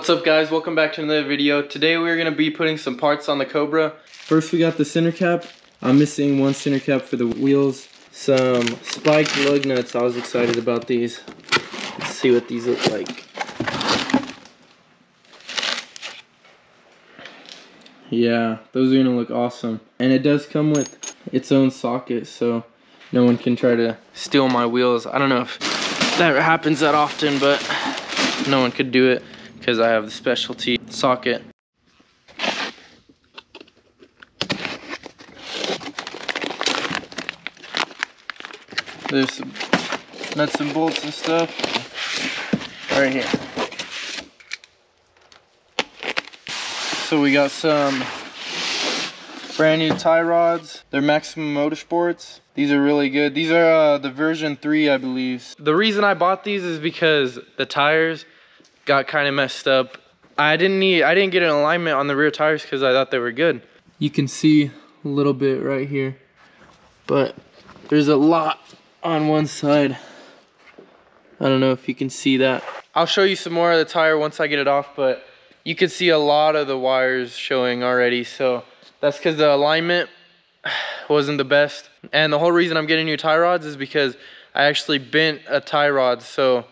What's up guys, welcome back to another video. Today we're going to be putting some parts on the Cobra. First we got the center cap. I'm missing one center cap for the wheels. Some spiked lug nuts. I was excited about these. Let's see what these look like. Yeah, those are going to look awesome. And it does come with its own socket, so no one can try to steal my wheels. I don't know if that happens that often, but no one could do it because I have the specialty socket. There's some nuts and bolts and stuff right here. So we got some brand new tie rods. They're Maximum Motorsports. These are really good. These are the version 3, I believe. The reason I bought these is because the tires got kind of messed up. I didn't get an alignment on the rear tires because I thought they were good. You can see a little bit right here, but there's a lot on one side. I don't know if you can see that. I'll show you some more of the tire once I get it off, but you can see a lot of the wires showing already, so that's because the alignment wasn't the best. And the whole reason I'm getting new tie rods is because I actually bent a tie rod. So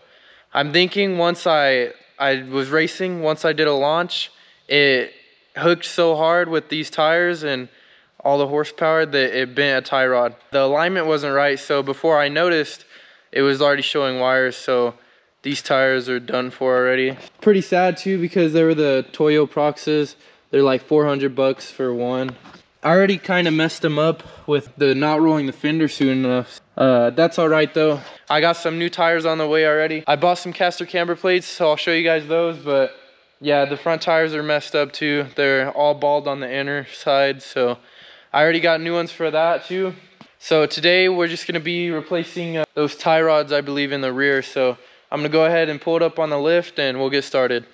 I'm thinking once I was racing, once I did a launch, it hooked so hard with these tires and all the horsepower that it bent a tie rod. The alignment wasn't right, so before I noticed, it was already showing wires, so these tires are done for already. Pretty sad too because they were the Toyo Proxes. They're like 400 bucks for one. I already kind of messed them up with the not rolling the fender soon enough. That's all right though. I got some new tires on the way already. I bought some caster camber plates, so I'll show you guys those, but yeah, the front tires are messed up too. They're all bald on the inner side, so I already got new ones for that too. So today we're just gonna be replacing those tie rods, I believe, in the rear. So I'm gonna go ahead and pull it up on the lift and we'll get started.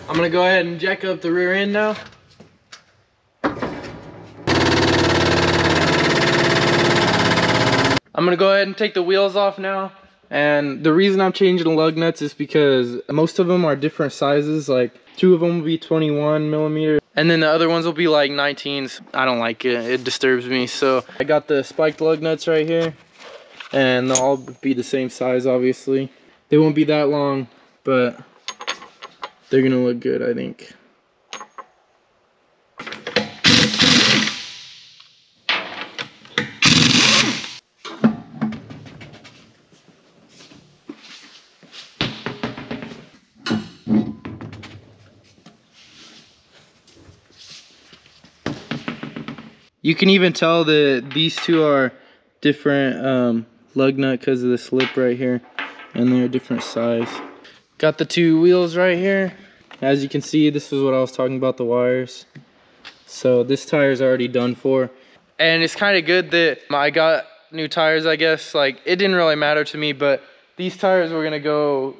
I'm gonna go ahead and jack up the rear end now. I'm gonna go ahead and take the wheels off now. And the reason I'm changing the lug nuts is because most of them are different sizes. Like 2 of them will be 21 millimeter and then the other ones will be like 19s. I don't like it, it disturbs me. So I got the spiked lug nuts right here and they'll all be the same size obviously. They won't be that long, but they're gonna look good, I think. You can even tell that these two are different lug nut because of the slip right here, and they're a different size. Got the 2 wheels right here. As you can see, this is what I was talking about, the wires. So this tire is already done for. And it's kind of good that I got new tires, I guess. Like, it didn't really matter to me, but these tires were gonna go,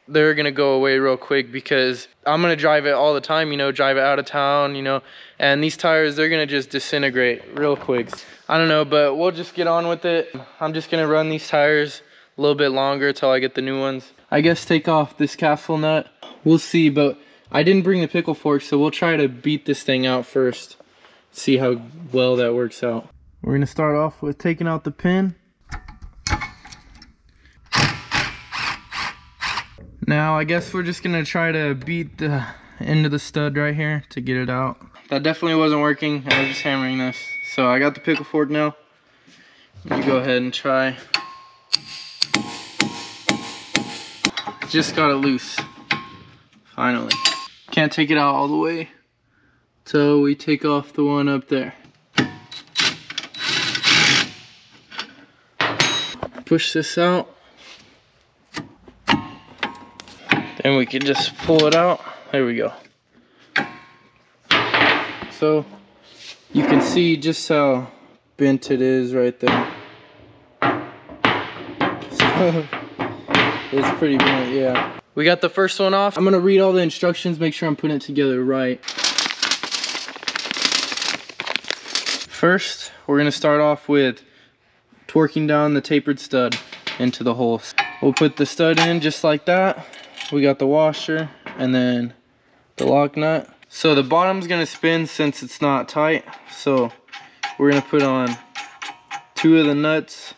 they're gonna go away real quick because I'm gonna drive it all the time, you know, drive it out of town, you know, and these tires, they're gonna just disintegrate real quick. I don't know, but we'll just get on with it. I'm just gonna run these tires a little bit longer until I get the new ones. I guess take off this capsule nut. We'll see, but I didn't bring the pickle fork, so we'll try to beat this thing out first. See how well that works out. We're gonna start off with taking out the pin. Now I guess we're just gonna try to beat the end of the stud right here to get it out. That definitely wasn't working. I was just hammering this. So I got the pickle fork now. Let me go ahead and try. Just got it loose. Finally. Can't take it out all the way till we take off the one up there. Push this out. Then we can just pull it out. There we go. so. You can see just how bent it is right there. So, it's pretty bent, yeah. We got the first one off. I'm gonna read all the instructions, make sure I'm putting it together right. First, we're gonna start off with torquing down the tapered stud into the holes. We'll put the stud in just like that. We got the washer and then the lock nut. So the bottom's gonna spin since it's not tight. So we're gonna put on 2 of the nuts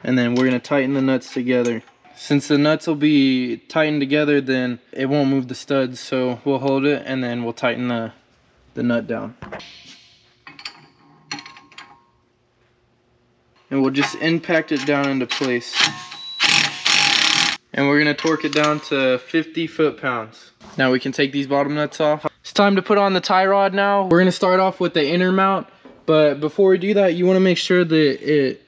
and then we're gonna tighten the nuts together. Since the nuts will be tightened together, then it won't move the studs. So we'll hold it and then we'll tighten the nut down. And we'll just impact it down into place. And we're gonna torque it down to 50 foot-pounds. Now we can take these bottom nuts off. It's time to put on the tie rod now. We're gonna start off with the inner mount, but before we do that, you wanna make sure that it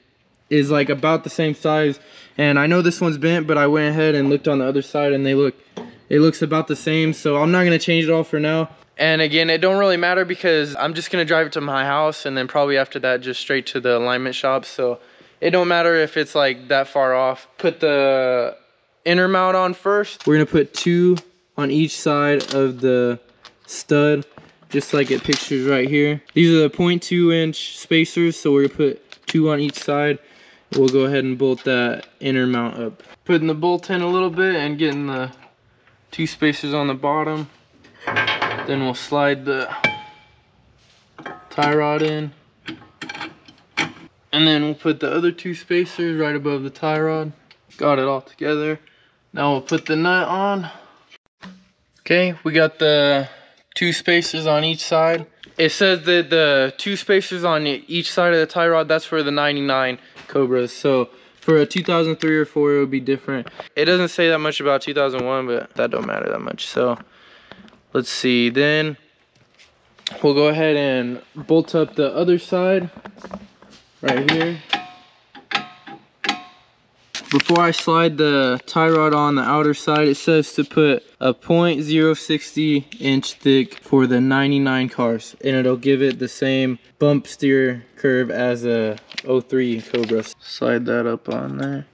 is like about the same size. And I know this one's bent, but I went ahead and looked on the other side and it looks about the same. So I'm not gonna change it all for now. And again, it don't really matter because I'm just gonna drive it to my house and then probably after that just straight to the alignment shop. So it don't matter if it's like that far off. Put the inner mount on first. We're gonna put 2 on each side of the stud, just like it pictures right here. These are the 0.2 inch spacers, so we're gonna put 2 on each side. We'll go ahead and bolt that inner mount up. Putting the bolt in a little bit and getting the 2 spacers on the bottom. Then we'll slide the tie rod in. And then we'll put the other 2 spacers right above the tie rod. Got it all together. Now we'll put the nut on. Okay, we got the 2 spacers on each side. It says that the 2 spacers on each side of the tie rod, that's for the 99 Cobras. So for a 2003 or 4, it would be different. It doesn't say that much about 2001, but that don't matter that much. So let's see, then we'll go ahead and bolt up the other side right here. Before I slide the tie rod on the outer side, it says to put a 0.060 inch thick for the 99 cars, and it'll give it the same bump steer curve as a 03 Cobra. Slide that up on there.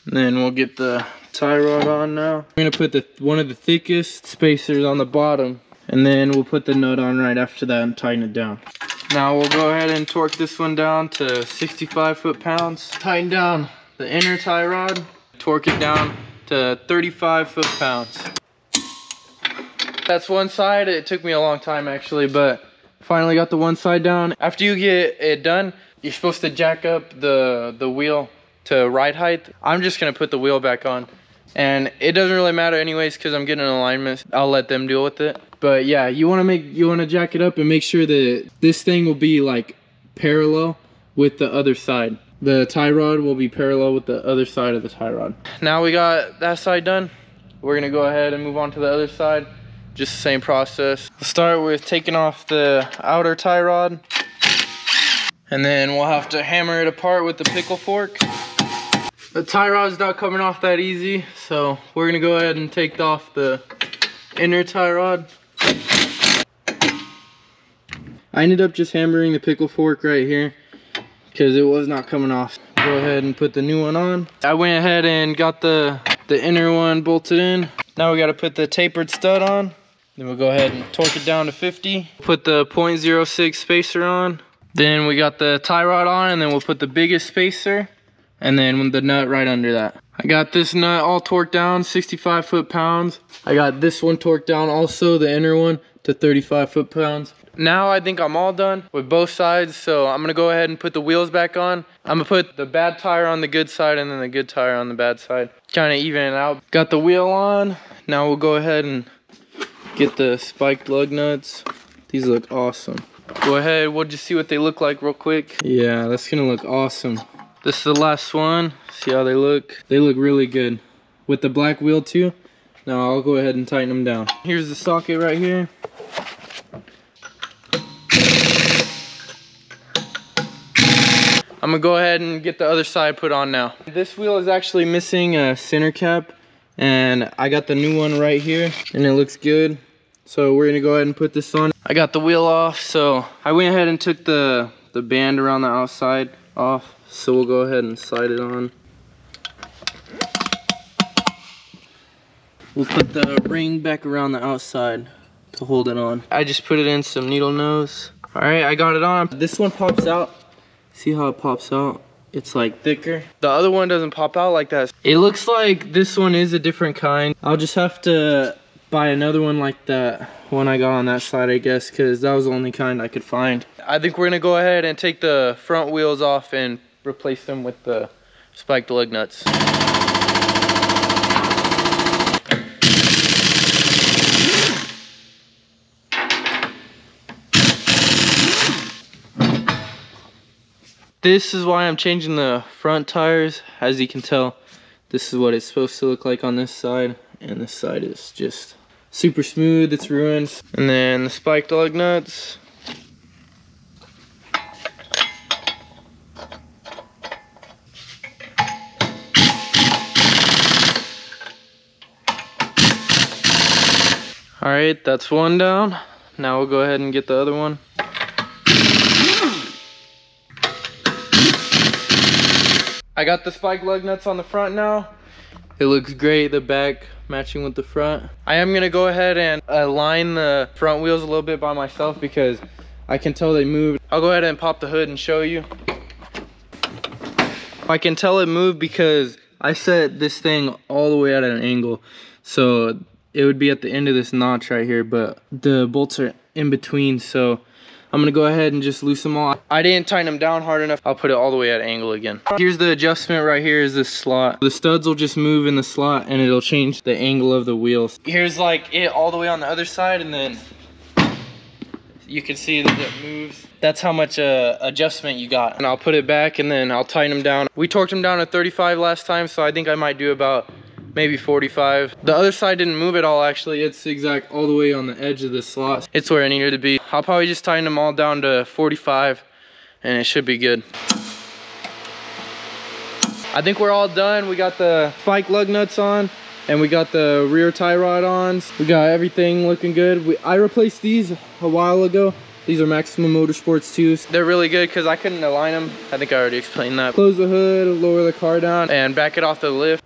And then we'll get the tie rod on now. I'm gonna put one of the thickest spacers on the bottom, and then we'll put the nut on right after that and tighten it down. Now we'll go ahead and torque this one down to 65 foot-pounds. Tighten down the inner tie rod, torque it down to 35 foot-pounds. That's one side. It took me a long time actually, but finally got the one side down. After you get it done, you're supposed to jack up the wheel to ride height. I'm just gonna put the wheel back on. And it doesn't really matter anyways because I'm getting an alignment. I'll let them deal with it. But yeah, you wanna jack it up and make sure that this thing will be like parallel with the other side. The tie rod will be parallel with the other side of the tie rod. Now we got that side done. We're gonna go ahead and move on to the other side. Just the same process. We'll start with taking off the outer tie rod. And then we'll have to hammer it apart with the pickle fork. The tie rod's not coming off that easy, so we're gonna go ahead and take off the inner tie rod. I ended up just hammering the pickle fork right here because it was not coming off. Go ahead and put the new one on. I went ahead and got the inner one bolted in. Now we gotta put the tapered stud on. Then we'll go ahead and torque it down to 50. Put the 0.06 spacer on. Then we got the tie rod on, and then we'll put the biggest spacer and then the nut right under that. I got this nut all torqued down, 65 foot-pounds. I got this one torqued down also, the inner one, to 35 foot-pounds. Now I think I'm all done with both sides, so I'm gonna go ahead and put the wheels back on. I'm gonna put the bad tire on the good side and then the good tire on the bad side. Kind of even it out. Got the wheel on. Now we'll go ahead and get the spiked lug nuts. These look awesome. Go ahead, we'll just see what they look like real quick. Yeah, that's gonna look awesome. This is the last one. See how they look? They look really good. With the black wheel too. Now I'll go ahead and tighten them down. Here's the socket right here. I'm gonna go ahead and get the other side put on now. This wheel is actually missing a center cap, and I got the new one right here, and it looks good. So we're gonna go ahead and put this on. I got the wheel off, so I went ahead and took the band around the outside off. So we'll go ahead and slide it on. We'll put the ring back around the outside to hold it on. I just put it in some needle nose. All right, I got it on. This one pops out. See how it pops out? It's like thicker. The other one doesn't pop out like that. It looks like this one is a different kind. I'll just have to buy another one like that one I got on that side, I guess, because that was the only kind I could find. I think we're gonna go ahead and take the front wheels off and replace them with the spiked lug nuts. This is why I'm changing the front tires. As you can tell, this is what it's supposed to look like on this side, and this side is just super smooth, it's ruined. And then the spiked lug nuts. All right, that's one down. Now we'll go ahead and get the other one. I got the spike lug nuts on the front now. It looks great, the back matching with the front. I am gonna go ahead and align the front wheels a little bit by myself because I can tell they moved. I'll go ahead and pop the hood and show you. I can tell it moved because I set this thing all the way at an angle. So it would be at the end of this notch right here, but the bolts are in between, so I'm gonna go ahead and just loosen them all. I didn't tighten them down hard enough. I'll put it all the way at angle again. Here's the adjustment right here is this slot. The studs will just move in the slot and it'll change the angle of the wheels. Here's like it all the way on the other side, and then you can see that it moves. That's how much adjustment you got. And I'll put it back and then I'll tighten them down. We torqued them down to 35 last time, so I think I might do about maybe 45. The other side didn't move at all, actually. It's exact all the way on the edge of the slot. It's where it needed to be. I'll probably just tighten them all down to 45 and it should be good. I think we're all done. We got the spike lug nuts on and we got the rear tie rod on. We got everything looking good. I replaced these a while ago. These are Maximum Motorsports too. They're really good because I couldn't align them. I think I already explained that. Close the hood, lower the car down, and back it off the lift.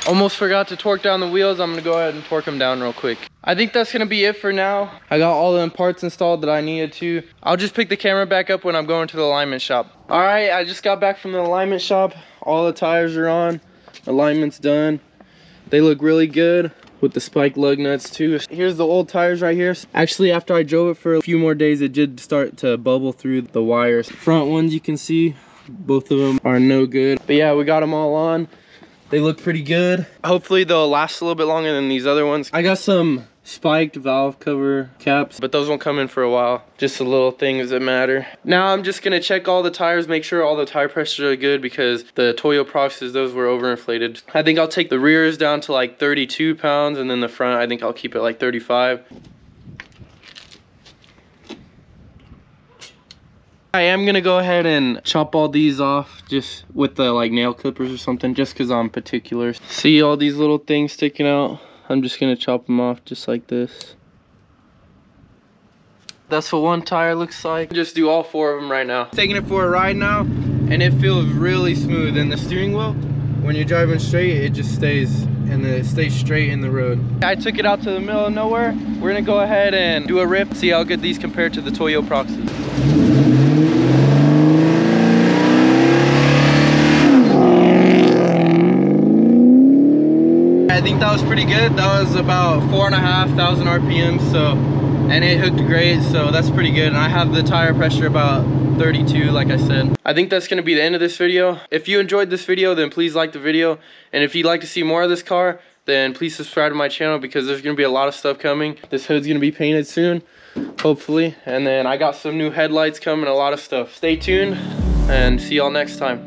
Almost forgot to torque down the wheels. I'm gonna go ahead and torque them down real quick. I think that's gonna be it for now. I got all the parts installed that I needed to. I'll just pick the camera back up when I'm going to the alignment shop. All right, I just got back from the alignment shop. All the tires are on, alignment's done. They look really good with the spike lug nuts too. Here's the old tires right here. Actually, after I drove it for a few more days, it did start to bubble through the wires. Front ones, you can see, both of them are no good. But yeah, we got them all on. They look pretty good. Hopefully they'll last a little bit longer than these other ones. I got some spiked valve cover caps, but those won't come in for a while. Just the little things that matter. Now I'm just gonna check all the tires, make sure all the tire pressures are good because the Toyo Proxys, those were overinflated. I think I'll take the rears down to like 32 pounds and then the front, I think I'll keep it like 35. I am gonna go ahead and chop all these off just with the like nail clippers or something, just because I'm particular. See all these little things sticking out? I'm just gonna chop them off just like this. That's what one tire looks like. Just do all four of them right now. Taking it for a ride now, and it feels really smooth. And the steering wheel, when you're driving straight, it just stays, and it stays straight in the road. I took it out to the middle of nowhere. We're gonna go ahead and do a rip, see how good these compare to the Toyo Proxys. I think that was pretty good. That was about 4,500 RPMs, so, and it hooked great, so that's pretty good. And I have the tire pressure about 32, like I said. I think that's gonna be the end of this video. If you enjoyed this video, then please like the video. And if you'd like to see more of this car, then please subscribe to my channel because there's gonna be a lot of stuff coming. This hood's gonna be painted soon, hopefully. And then I got some new headlights coming, a lot of stuff. Stay tuned and see y'all next time.